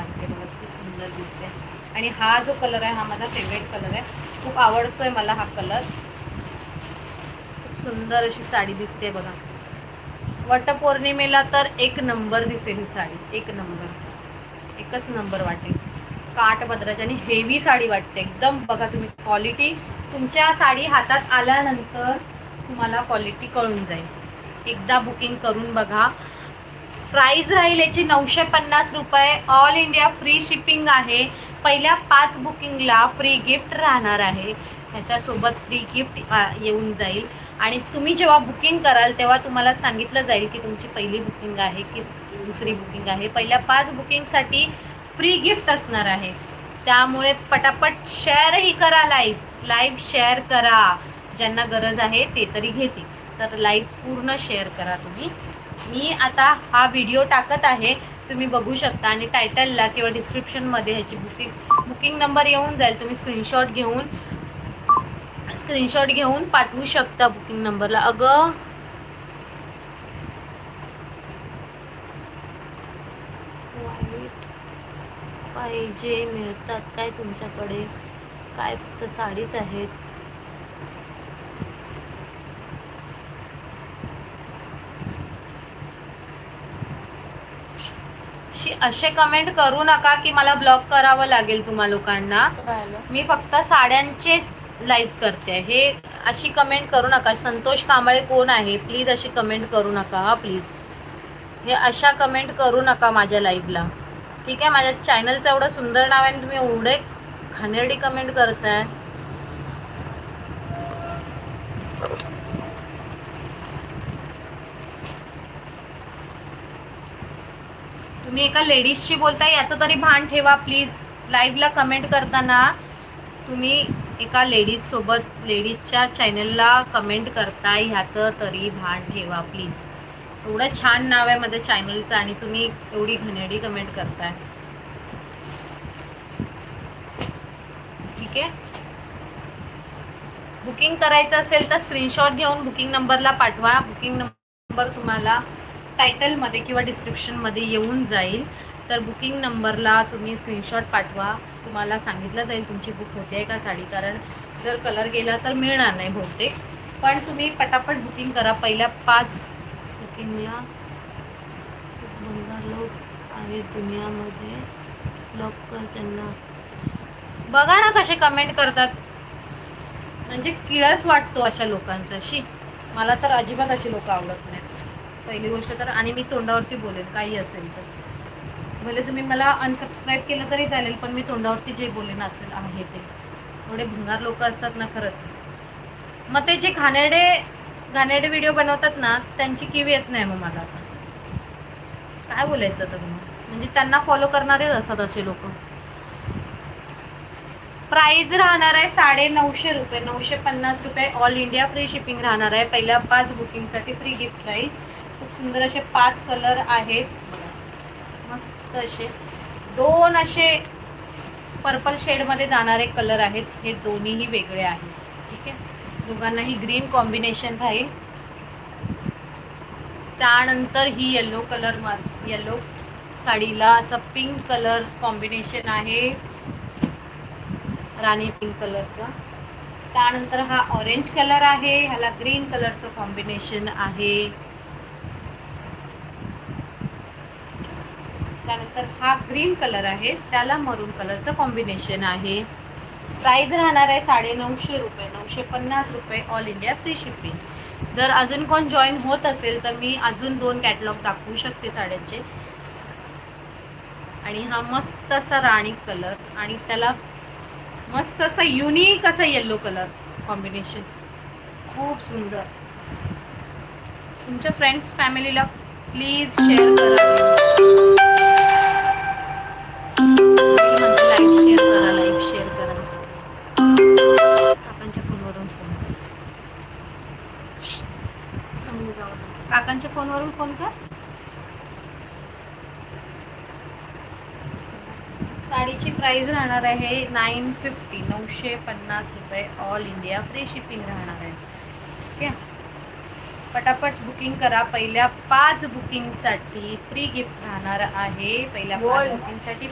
बघा, हे बघा किती सुंदर दिसते. आणि हा जो कलर आहे हा माझा फेवरेट कलर आहे, खूप आवडतोय मला हा कलर. खूप सुंदर अशी साडी दिसते बघा. वटपौर्णिमेला तर एक नंबर दिसेल ही साडी, एक नंबर, एकच नंबर वाटेल. काठ पदराची आणि हेवी साडी वाटते एकदम. बघा तुम्ही क्वालिटी, तुमच्या साडी हातात आल्यानंतर तुम्हाला क्वालिटी कळून जाईल. एकदा बुकिंग करून बघा. प्राइस राहील याची 950 रुपये. ऑल इंडिया फ्री शिपिंग आहे. पहिल्या 5 बुकिंगला फ्री गिफ्ट राहणार आहे. ह्याच्यासोबत फ्री गिफ्ट येऊन जाईल. आणि तुम्ही जेव्हा बुकिंग कराल तेव्हा तुम्हाला सांगितलं जाईल की तुमची पहिली बुकिंग आहे की दुसरी बुकिंग आहे. पहिल्या 5 बुकिंगसाठी फ्री गिफ्ट असणार आहे. त्यामुळे पटापट शेअरही करा, लाईव्ह शेअर करा. ज्यांना गरज आहे ते तरी घेतील, तर लाईव्ह पूर्ण शेअर करा तुम्ही. मी आता हा व्हिडिओ टाकत आहे, तुम्ही बघू शकता. आणि टायटलला किंवा डिस्क्रिप्शनमध्ये ह्याची बुकिंग नंबर येऊन जाईल. तुम्ही स्क्रीनशॉट घेऊन पाठवू शकता बुकिंग नंबरला. अगं वाईट पाहिजे मिळतात काय तुमच्याकडे? काय फक्त साडीच आहेत? असे कमेंट करू नका की मला ब्लॉक करावं लागेल तुम्हा लोकांना. मी फक्त साड्यांचे लाईव्ह करते. हे अशी कमेंट करू नका. संतोष कांबळे कोण आहे? प्लीज अशी कमेंट करू नका हा, प्लीज. हे अशा कमेंट करू नका माझ्या लाईव्हला, ठीक आहे? माझ्या चॅनलचं एवढं सुंदर नाव आहे आणि तुम्ही एवढे घाणेरडी कमेंट करताय. तुम्ही एका लेडीजशी बोलताय याचं तरी भान ठेवा प्लीज. लाईव्हला कमेंट करताना तुम्ही एका लेडीजसोबत, लेडीजच्या चॅनलला कमेंट करताय ह्याचं तरी भान ठेवा प्लीज. एवढं छान नाव आहे माझ्या चॅनलचं आणि तुम्ही एवढी घाणेरडी कमेंट करताय, ठीक आहे? बुकिंग करायचं असेल तर स्क्रीनशॉट घेऊन बुकिंग नंबरला पाठवा. बुकिंग नंबर तुम्हाला टायटलमध्ये किंवा डिस्क्रिप्शनमध्ये येऊन जाईल. तर बुकिंग नंबरला तुम्ही स्क्रीनशॉट पाठवा. तुम्हाला सांगितलं जाईल तुमची बुक होते आहे का साडी. कारण जर कलर गेला तर मिळणार नाही बहुतेक. पण तुम्ही पटापट बुकिंग करा. पहिल्या 5 बुकिंगला बंगाल लोक आहेत दुनियामध्ये, ब्लॉक कर त्यांना. बघा ना कसे कमेंट करतात, म्हणजे किळस वाटतो अशा लोकांचा. शी, मला तर अजिबात अशी लोक आवडत नाहीत पहिली गोष्ट तर. आणि मी तोंडावरती बोलेल काही असेल तर. भले तुम्ही मला अनसबस्क्राईब केलं तरी चालेल, पण मी तोंडावरती जे बोलेन असेल आहे ते. एवढे भंगार लोक असतात ना खरंच. मग ते जे घाणेरडे व्हिडिओ बनवतात ना त्यांची कीव येत नाही मग मला. आता काय बोलायचं तर मग, म्हणजे त्यांना फॉलो करणारेच असतात असे लोक. प्राइस राहणार आहे 950 रुपये, 950 रुपये. ऑल इंडिया फ्री शिपिंग राहणार आहे. पहिल्या 5 बुकिंगसाठी फ्री गिफ्ट राहील. खूप सुंदर असे 5 कलर आहेत, मस्त असे. 2 असे पर्पल शेडमध्ये जाणारे कलर आहेत. हे दोन्हीही वेगळे आहेत, ठीक आहे? दोघांनाही ग्रीन कॉम्बिनेशन राहील. त्यानंतर ही येलो साडीला असं पिंक कलर कॉम्बिनेशन आहे, राणी पिंक कलरचं. त्यानंतर हा ऑरेंज कलर आहे, ह्याला ग्रीन कलरचं कॉम्बिनेशन आहे. त्यानंतर हा ग्रीन कलर आहे, त्याला मरून कलरचं कॉम्बिनेशन आहे. प्राइस राहणार आहे 950 रुपये, 950 रुपये. All India free shipping. जर अजून कोण जॉईन होत असेल तर मी अजून 2 कॅटलॉग दाखवू शकते साड्यांचे. आणि हा मस्त असा राणी कलर आणि त्याला मस्त असं युनिक असं येलो कलर कॉम्बिनेशन, खूप सुंदर. तुमच्या फ्रेंड्स फॅमिलीला प्लीज शेअर करा, लाईव्ह शेअर करा, लाईव्ह शेअर करा. काकांच्या फोनवरून काकांच्या फोनवरून फोन कर. साडीची प्राइस राहणार आहे 950, 950 रुपये. ऑल इंडिया फ्री शिपिंग राहणार आहे, ठीक आहे? पटापट बुकिंग करा. पहिल्या 5 बुकिंगसाठी फ्री गिफ्ट राहणार आहे. पहिल्या 5 बुकिंगसाठी